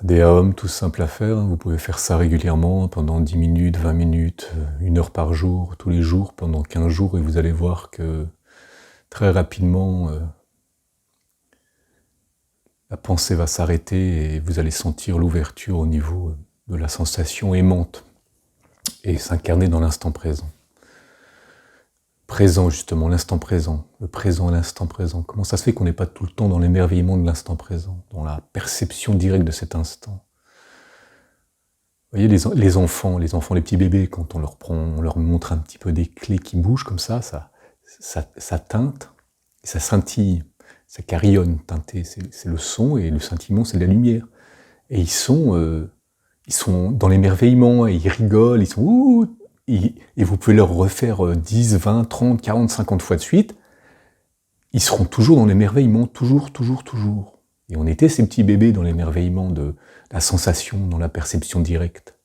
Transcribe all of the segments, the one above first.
Des AOM tout simples à faire, hein. Vous pouvez faire ça régulièrement pendant 10 minutes, 20 minutes, 1 heure par jour, tous les jours, pendant 15 jours, et vous allez voir que très rapidement, la pensée va s'arrêter et vous allez sentir l'ouverture au niveau de la sensation aimante et s'incarner dans l'instant présent. Présent justement, l'instant présent, le présent à l'instant présent. Comment ça se fait qu'on n'est pas tout le temps dans l'émerveillement de l'instant présent, dans la perception directe de cet instant? Vous voyez les enfants, les petits bébés, quand on leur montre un petit peu des clés qui bougent comme ça teinte, et ça scintille, ça carillonne, teinter, c'est le son, et le scintillement, c'est de la lumière. Et ils sont dans l'émerveillement, et ils rigolent, ils sont ouh, et vous pouvez leur refaire 10, 20, 30, 40, 50 fois de suite, ils seront toujours dans l'émerveillement, toujours, toujours, toujours. Et on était ces petits bébés dans l'émerveillement de la sensation, dans la perception directe.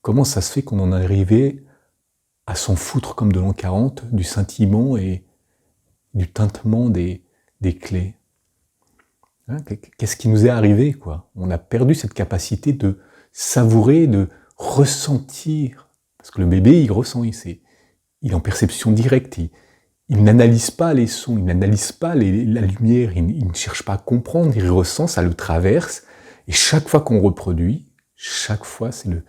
Comment ça se fait qu'on en est arrivé à s'en foutre comme de l'an 40, du scintillement et du tintement des clés? Hein, qu'est-ce qui nous est arrivé, quoi? On a perdu cette capacité de savourer, de ressentir. Parce que le bébé, il ressent, il est en perception directe, il n'analyse pas les sons, il n'analyse pas la lumière, il ne cherche pas à comprendre, il ressent, ça le traverse, et chaque fois qu'on reproduit, chaque fois c'est le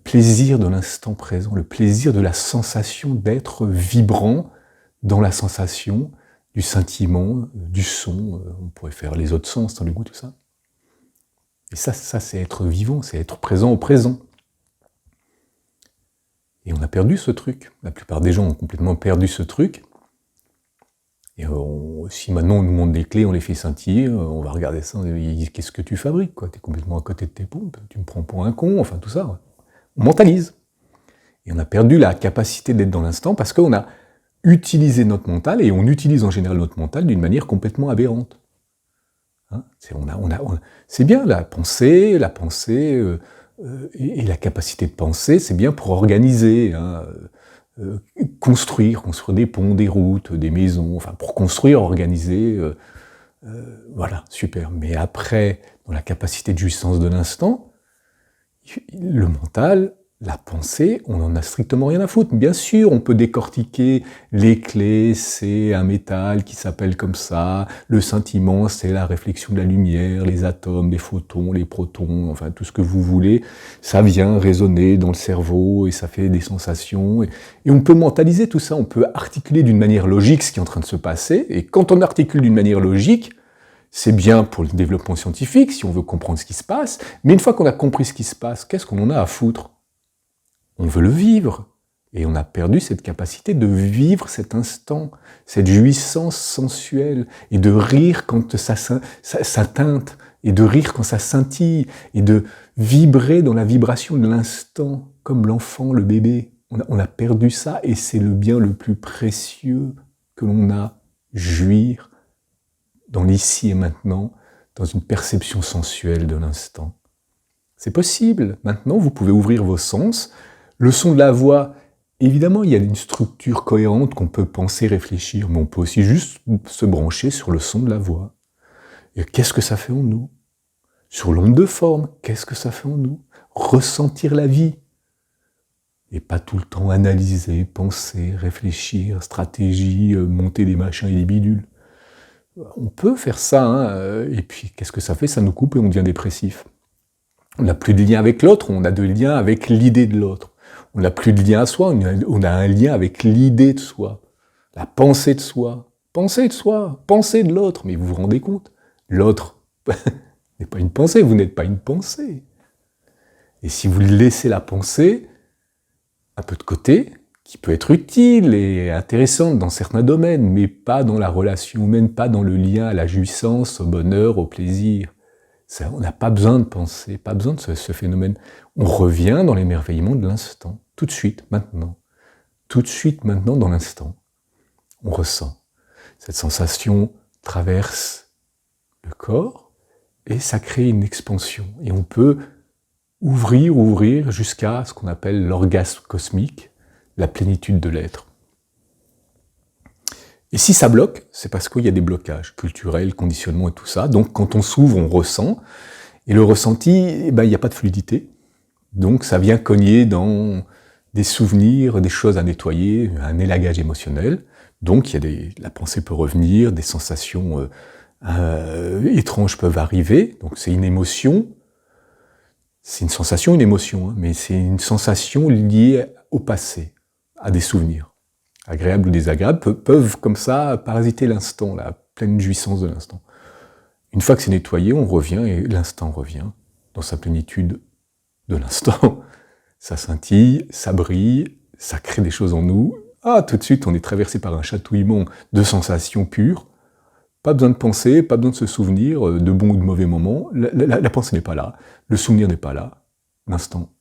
plaisir de l'instant présent, le plaisir de la sensation d'être vibrant dans la sensation du scintillement, du son, on pourrait faire les autres sens, dans le goût, tout ça. Et ça c'est être vivant, c'est être présent au présent. Et on a perdu ce truc. La plupart des gens ont complètement perdu ce truc. Et si maintenant on nous montre des clés, on les fait scintiller, on va regarder ça, on dit qu'est-ce que tu fabriques, quoi? T'es complètement à côté de tes pompes, tu me prends pour un con, enfin tout ça. On mentalise. Et on a perdu la capacité d'être dans l'instant parce qu'on a utilisé notre mental, et on utilise en général notre mental d'une manière complètement aberrante. Hein, c'est bien la pensée et la capacité de penser, c'est bien pour organiser, hein, construire des ponts, des routes, des maisons, enfin pour construire, organiser, voilà, super. Mais après, dans la capacité de jouissance de l'instant, le mental, la pensée, on n'en a strictement rien à foutre. Bien sûr, on peut décortiquer les clés, c'est un métal qui s'appelle comme ça, le scintillement, c'est la réflexion de la lumière, les atomes, les photons, les protons, enfin tout ce que vous voulez, ça vient résonner dans le cerveau et ça fait des sensations. Et on peut mentaliser tout ça, on peut articuler d'une manière logique ce qui est en train de se passer, et quand on articule d'une manière logique, c'est bien pour le développement scientifique, si on veut comprendre ce qui se passe, mais une fois qu'on a compris ce qui se passe, qu'est-ce qu'on en a à foutre? On veut le vivre, et on a perdu cette capacité de vivre cet instant, cette jouissance sensuelle, et de rire quand ça teinte, et de rire quand ça scintille, et de vibrer dans la vibration de l'instant, comme l'enfant, le bébé. On a perdu ça, et c'est le bien le plus précieux que l'on a, jouir dans l'ici et maintenant, dans une perception sensuelle de l'instant. C'est possible. Maintenant, vous pouvez ouvrir vos sens. Le son de la voix, évidemment, il y a une structure cohérente qu'on peut penser, réfléchir, mais on peut aussi juste se brancher sur le son de la voix. Et qu'est-ce que ça fait en nous? Sur l'onde de forme, qu'est-ce que ça fait en nous? Ressentir la vie. Et pas tout le temps analyser, penser, réfléchir, stratégie, monter des machins et des bidules. On peut faire ça, hein, et puis qu'est-ce que ça fait? Ça nous coupe et on devient dépressif. On n'a plus de lien avec l'autre, on a de lien avec l'idée de l'autre. On n'a plus de lien à soi, on a un lien avec l'idée de soi, la pensée de soi. Pensée de soi, pensée de l'autre, mais vous vous rendez compte? L'autre n'est pas une pensée, vous n'êtes pas une pensée. Et si vous laissez la pensée un peu de côté, qui peut être utile et intéressante dans certains domaines, mais pas dans la relation humaine, pas dans le lien à la jouissance, au bonheur, au plaisir. Ça, on n'a pas besoin de penser, pas besoin de ce phénomène. On revient dans l'émerveillement de l'instant, tout de suite, maintenant. Tout de suite, maintenant, dans l'instant. On ressent. Cette sensation traverse le corps et ça crée une expansion. Et on peut ouvrir jusqu'à ce qu'on appelle l'orgasme cosmique, la plénitude de l'être. Et si ça bloque, c'est parce qu'il y a des blocages culturels, conditionnements et tout ça. Donc quand on s'ouvre, on ressent. Et le ressenti, il n'y a pas de fluidité. Donc ça vient cogner dans des souvenirs, des choses à nettoyer, un élagage émotionnel. Donc la pensée peut revenir, des sensations étranges peuvent arriver. Donc c'est une émotion. C'est une sensation, une émotion, hein, mais c'est une sensation liée au passé, à des souvenirs. Agréables ou désagréables, peuvent comme ça parasiter l'instant, la pleine jouissance de l'instant. Une fois que c'est nettoyé, on revient et l'instant revient dans sa plénitude de l'instant. Ça scintille, ça brille, ça crée des choses en nous. Ah, tout de suite, on est traversé par un chatouillement de sensations pures. Pas besoin de penser, pas besoin de se souvenir de bons ou de mauvais moments. La pensée n'est pas là, le souvenir n'est pas là. L'instant,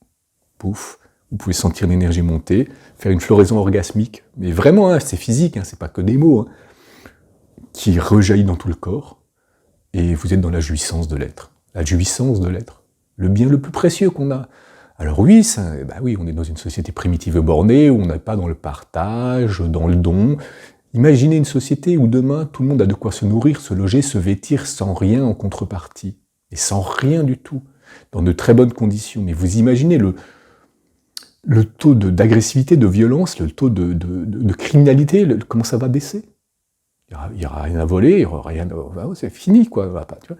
pouf, vous pouvez sentir l'énergie monter, faire une floraison orgasmique, mais vraiment, hein, c'est physique, hein, c'est pas que des mots, hein, qui rejaillit dans tout le corps, et vous êtes dans la jouissance de l'être. La jouissance de l'être, le bien le plus précieux qu'on a. Alors oui, oui, on est dans une société primitive et bornée, où on n'est pas dans le partage, dans le don. Imaginez une société où demain, tout le monde a de quoi se nourrir, se loger, se vêtir sans rien en contrepartie. Et sans rien du tout. Dans de très bonnes conditions. Mais vous imaginez le taux d'agressivité, de violence, le taux de criminalité, comment ça va baisser? Il n'y aura rien à voler, il y aura rien c'est fini, quoi. Tu vois.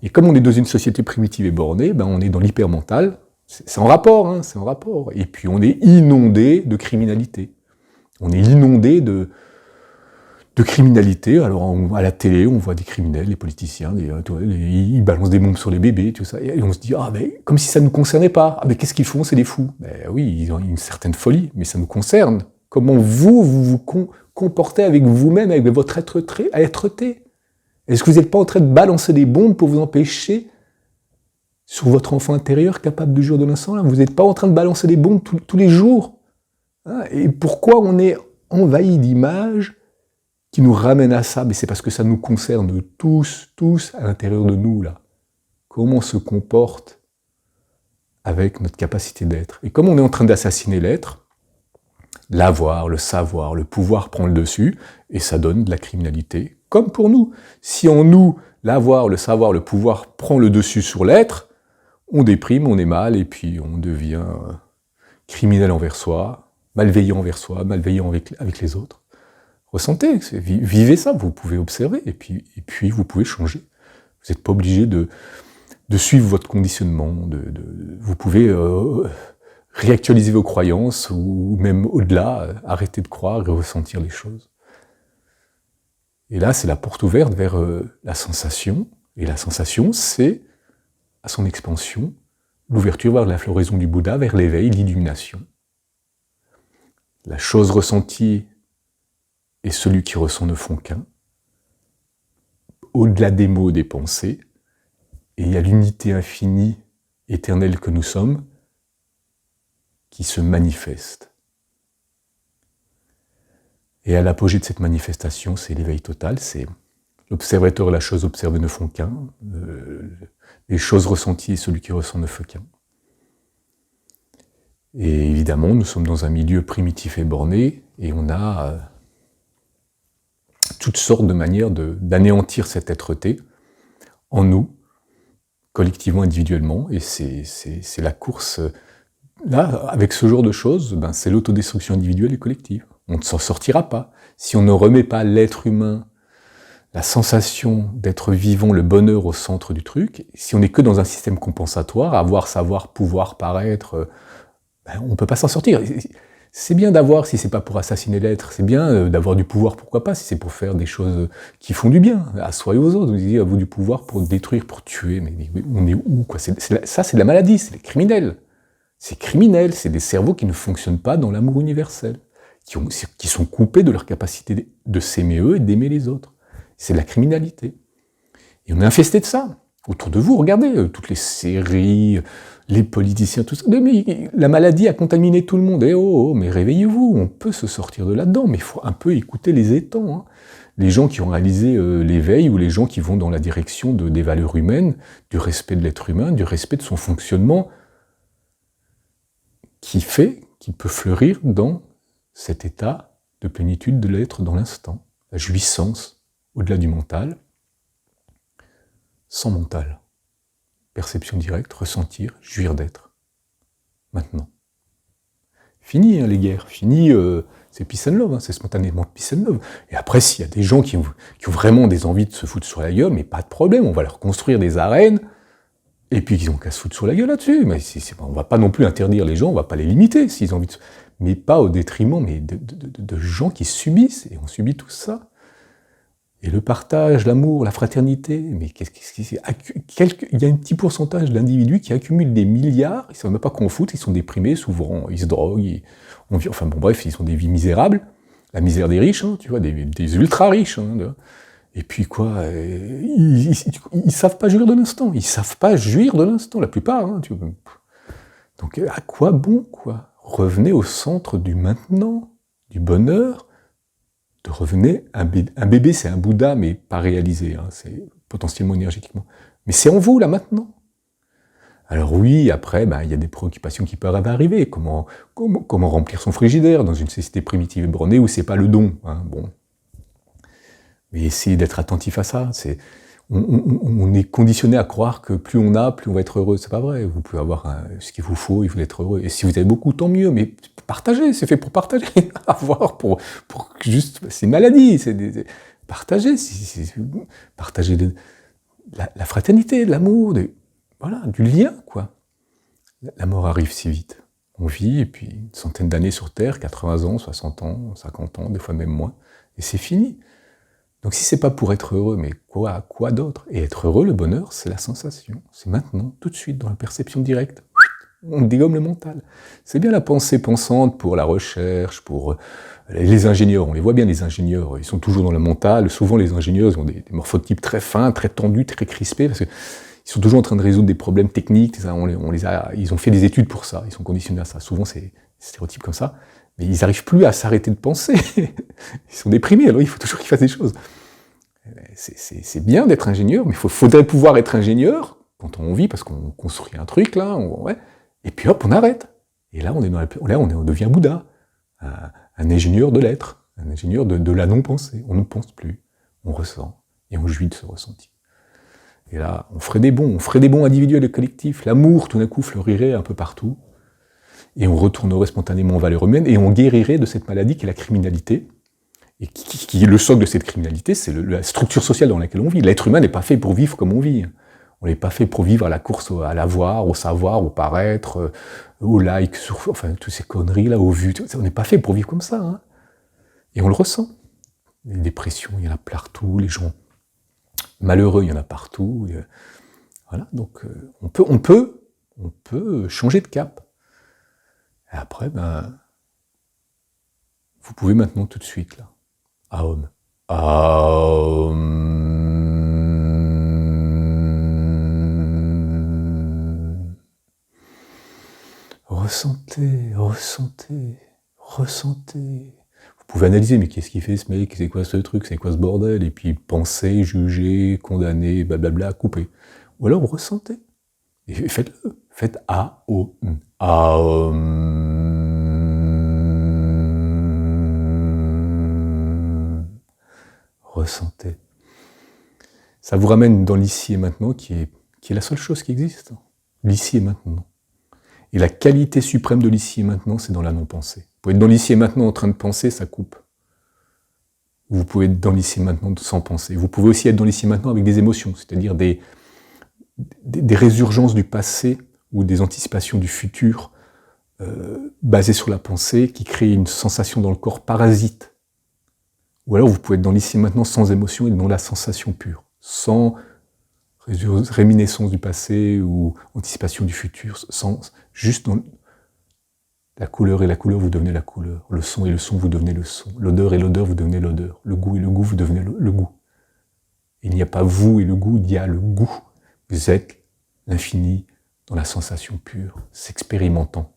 Et comme on est dans une société primitive et bornée, on est dans l'hypermental. C'est en rapport, hein, c'est en rapport. Et puis on est inondé de criminalité. On est inondé de criminalité. Alors à la télé, on voit des criminels, les politiciens, ils balancent des bombes sur les bébés, tout ça, et on se dit, comme si ça ne nous concernait pas. Ah, mais qu'est-ce qu'ils font? C'est des fous. Oui, ils ont une certaine folie, mais ça nous concerne. Comment vous comportez avec vous-même, avec votre être-té? Est-ce que vous n'êtes pas en train de balancer des bombes pour vous empêcher sur votre enfant intérieur capable de jouir de l'instant? Vous n'êtes pas en train de balancer des bombes tous les jours, hein? Et pourquoi on est envahi d'images qui nous ramène à ça? Mais c'est parce que ça nous concerne tous à l'intérieur de nous, là. Comment on se comporte avec notre capacité d'être. Et comme on est en train d'assassiner l'être, l'avoir, le savoir, le pouvoir prend le dessus, et ça donne de la criminalité, comme pour nous. Si en nous, l'avoir, le savoir, le pouvoir prend le dessus sur l'être, on déprime, on est mal, et puis on devient criminel envers soi, malveillant envers soi, malveillant avec les autres. Ressentez, vivez ça, vous pouvez observer, et puis vous pouvez changer. Vous n'êtes pas obligé de suivre votre conditionnement, vous pouvez réactualiser vos croyances, ou même au-delà, arrêter de croire et ressentir les choses. Et là, c'est la porte ouverte vers la sensation, et la sensation, c'est, à son expansion, l'ouverture vers la floraison du Bouddha, vers l'éveil, l'illumination. La chose ressentie et celui qui ressent ne font qu'un, au-delà des mots, des pensées, et il y a l'unité infinie, éternelle que nous sommes, qui se manifeste. Et à l'apogée de cette manifestation, c'est l'éveil total, c'est l'observateur et la chose observée ne font qu'un, les choses ressenties et celui qui ressent ne font qu'un. Et évidemment, nous sommes dans un milieu primitif et borné, et on a toutes sortes de manières d'anéantir cette être-té en nous, collectivement, individuellement, et c'est la course. Là, avec ce genre de choses, c'est l'autodestruction individuelle et collective. On ne s'en sortira pas. Si on ne remet pas l'être humain, la sensation d'être vivant, le bonheur au centre du truc, si on n'est que dans un système compensatoire, avoir, savoir, pouvoir, paraître, on ne peut pas s'en sortir. C'est bien d'avoir, si c'est pas pour assassiner l'être, c'est bien d'avoir du pouvoir, pourquoi pas, si c'est pour faire des choses qui font du bien, à soi et aux autres. Vous dites, à vous du pouvoir pour détruire, pour tuer, mais on est où, quoi? Ça, c'est de la maladie, c'est des criminels. C'est criminel, c'est des cerveaux qui ne fonctionnent pas dans l'amour universel, qui sont coupés de leur capacité de s'aimer eux et d'aimer les autres. C'est de la criminalité. Et on est infesté de ça. Autour de vous, regardez, toutes les séries, les politiciens, tout ça. Mais la maladie a contaminé tout le monde. Eh oh, mais réveillez-vous, on peut se sortir de là-dedans, mais il faut un peu écouter les étangs. Hein. Les gens qui ont réalisé l'éveil, ou les gens qui vont dans la direction des valeurs humaines, du respect de l'être humain, du respect de son fonctionnement, qui peut fleurir dans cet état de plénitude de l'être dans l'instant, la jouissance au-delà du mental, sans mental. Perception directe, ressentir, jouir d'être. Maintenant. Fini les guerres, fini, c'est peace and love, c'est spontanément peace and love. Et après, s'il y a des gens qui ont vraiment des envies de se foutre sur la gueule, mais pas de problème, on va leur construire des arènes, et puis ils ont qu'à se foutre sur la gueule là-dessus. Mais on va pas non plus interdire les gens, on va pas les limiter s'ils ont envie de... Mais pas au détriment de gens qui subissent, et on subit tout ça. Et le partage, l'amour, la fraternité, mais il y a un petit pourcentage d'individus qui accumulent des milliards, ils ne savent même pas qu'on fout, ils sont déprimés, souvent, ils se droguent, enfin bon bref, ils ont des vies misérables, la misère des riches, hein, tu vois, des ultra riches, hein, et puis quoi, ils savent pas jouir de l'instant, la plupart, hein, tu vois. Donc à quoi bon, quoi? Revenez au centre du maintenant, du bonheur. De revenir, un bébé c'est un Bouddha, mais pas réalisé, hein, c'est potentiellement énergétiquement. Mais c'est en vous, là, maintenant. Alors oui, après, il y a des préoccupations qui peuvent arriver. Comment remplir son frigidaire dans une société primitive et bornée où c'est pas le don, hein, bon. Mais essayez d'être attentif à ça. On est conditionné à croire que plus on a, plus on va être heureux. C'est pas vrai. Vous pouvez avoir ce qu'il vous faut et vous être heureux. Et si vous avez beaucoup, tant mieux. Mais partagez, c'est fait pour partager. Avoir pour juste, c'est une maladie. Partager, partager la fraternité, l'amour, voilà, du lien, quoi. La mort arrive si vite. On vit, et puis une centaine d'années sur Terre, 80 ans, 60 ans, 50 ans, des fois même moins. Et c'est fini. Donc si c'est pas pour être heureux, mais quoi d'autre? Et être heureux, le bonheur, c'est la sensation. C'est maintenant, tout de suite, dans la perception directe. On dégomme le mental. C'est bien la pensée pensante pour la recherche, pour les ingénieurs. On les voit bien, les ingénieurs, ils sont toujours dans le mental. Souvent, les ingénieurs, ils ont des morphotypes très fins, très tendus, très crispés, parce qu'ils sont toujours en train de résoudre des problèmes techniques. Ils ont fait des études pour ça, ils sont conditionnés à ça. Souvent, c'est des stéréotypes comme ça. Mais ils n'arrivent plus à s'arrêter de penser. Ils sont déprimés, alors il faut toujours qu'ils fassent des choses. C'est bien d'être ingénieur, mais il faudrait pouvoir être ingénieur quand on vit, parce qu'on construit un truc, là, et puis hop, on arrête. Et là, on devient Bouddha, un ingénieur de l'être, un ingénieur de la non-pensée. On ne pense plus, on ressent, et on jouit de ce ressenti. Et là, on ferait des bons individuels et collectifs. L'amour, tout d'un coup, fleurirait un peu partout. Et on retournerait spontanément aux valeurs humaines, et on guérirait de cette maladie qui est la criminalité, et qui est le socle de cette criminalité, c'est la structure sociale dans laquelle on vit. L'être humain n'est pas fait pour vivre comme on vit. On n'est pas fait pour vivre à la course à l'avoir, au savoir, au paraître, au like, enfin, toutes ces conneries-là, au vu. On n'est pas fait pour vivre comme ça. Hein. Et on le ressent. Les dépressions, il y en a partout, les gens malheureux, il y en a partout. Voilà, donc on peut changer de cap. Et après, vous pouvez maintenant tout de suite, là. Aum. Aum. Ressentez. Vous pouvez analyser, mais qu'est-ce qu'il fait ce mec? C'est quoi ce truc? C'est quoi ce bordel? Et puis penser, juger, condamner, blablabla, couper. Ou alors ressentez. Et faites-le. Faites A-O-M. Ressentez. Ça vous ramène dans l'ici et maintenant, qui est la seule chose qui existe. L'ici et maintenant. Et la qualité suprême de l'ici et maintenant, c'est dans la non-pensée. Vous pouvez être dans l'ici et maintenant en train de penser, ça coupe. Vous pouvez être dans l'ici et maintenant sans penser. Vous pouvez aussi être dans l'ici et maintenant avec des émotions, c'est-à-dire des résurgences du passé ou des anticipations du futur basée sur la pensée, qui crée une sensation dans le corps parasite. Ou alors vous pouvez être dans l'ici et maintenant sans émotion et dans la sensation pure, sans réminiscence du passé ou anticipation du futur, juste dans la couleur et la couleur, vous devenez la couleur, le son et le son, vous devenez le son, l'odeur et l'odeur, vous devenez l'odeur, le goût et le goût, vous devenez le goût. Il n'y a pas vous et le goût, il y a le goût. Vous êtes l'infini dans la sensation pure, s'expérimentant.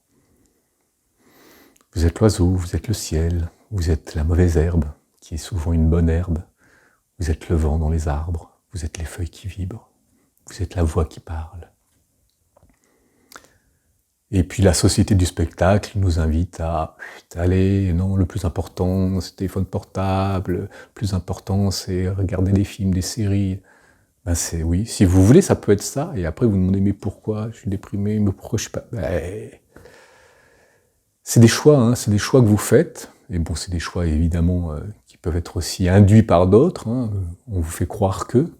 Vous êtes l'oiseau, vous êtes le ciel, vous êtes la mauvaise herbe, qui est souvent une bonne herbe. Vous êtes le vent dans les arbres, vous êtes les feuilles qui vibrent, vous êtes la voix qui parle. Et puis la société du spectacle nous invite à aller, non, le plus important c'est le téléphone portable, le plus important c'est regarder des films, des séries. Ben oui, si vous voulez, ça peut être ça, et après vous vous demandez mais pourquoi je suis déprimé, mais pourquoi je suis pas... c'est des choix, hein, c'est des choix que vous faites, et bon, c'est des choix évidemment qui peuvent être aussi induits par d'autres, hein. On vous fait croire que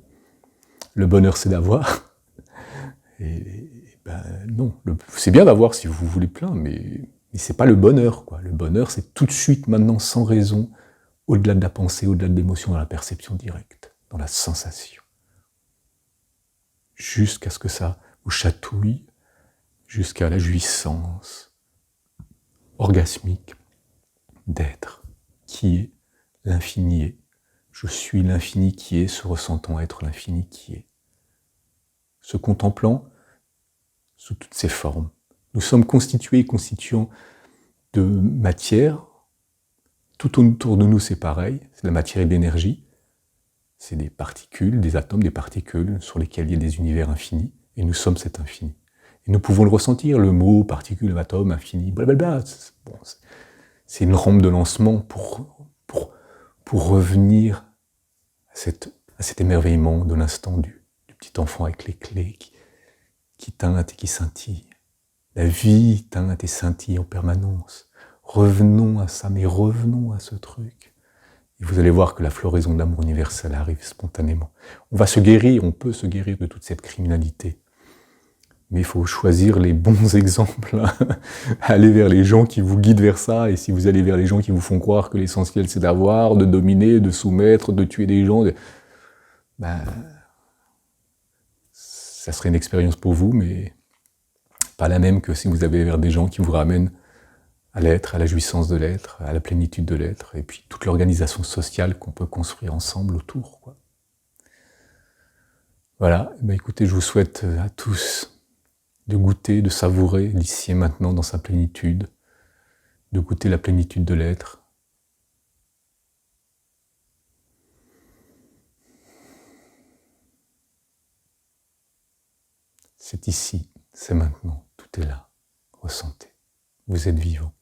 le bonheur c'est d'avoir, et ben non, c'est bien d'avoir si vous voulez plein, mais c'est pas le bonheur, quoi. Le bonheur c'est tout de suite, maintenant, sans raison, au-delà de la pensée, au-delà de l'émotion, dans la perception directe, dans la sensation. Jusqu'à ce que ça vous chatouille, jusqu'à la jouissance orgasmique d'être, qui est l'infini est. Je suis l'infini qui est, se ressentant être l'infini qui est. Se contemplant sous toutes ses formes. Nous sommes constitués et constituants de matière. Tout autour de nous, c'est pareil. C'est de la matière et de l'énergie. C'est des particules, des atomes, des particules sur lesquels il y a des univers infinis. Et nous sommes cet infini. Et nous pouvons le ressentir, le mot, particule, atome, infini, blablabla. Bon, c'est une rampe de lancement pour revenir à cet émerveillement de l'instant du petit enfant avec les clés qui teinte et qui scintille. La vie teinte et scintille en permanence. Revenons à ça, mais revenons à ce truc. Et vous allez voir que la floraison de l'amour universel arrive spontanément. On va se guérir, on peut se guérir de toute cette criminalité. Mais il faut choisir les bons exemples, hein. Aller vers les gens qui vous guident vers ça, et si vous allez vers les gens qui vous font croire que l'essentiel c'est d'avoir, de dominer, de soumettre, de tuer des gens, ça serait une expérience pour vous, mais pas la même que si vous allez vers des gens qui vous ramènent à l'être, à la jouissance de l'être, à la plénitude de l'être, et puis toute l'organisation sociale qu'on peut construire ensemble autour, quoi. Voilà, écoutez, je vous souhaite à tous de goûter, de savourer l'ici et maintenant dans sa plénitude, de goûter la plénitude de l'être. C'est ici, c'est maintenant, tout est là. Ressentez, vous êtes vivant.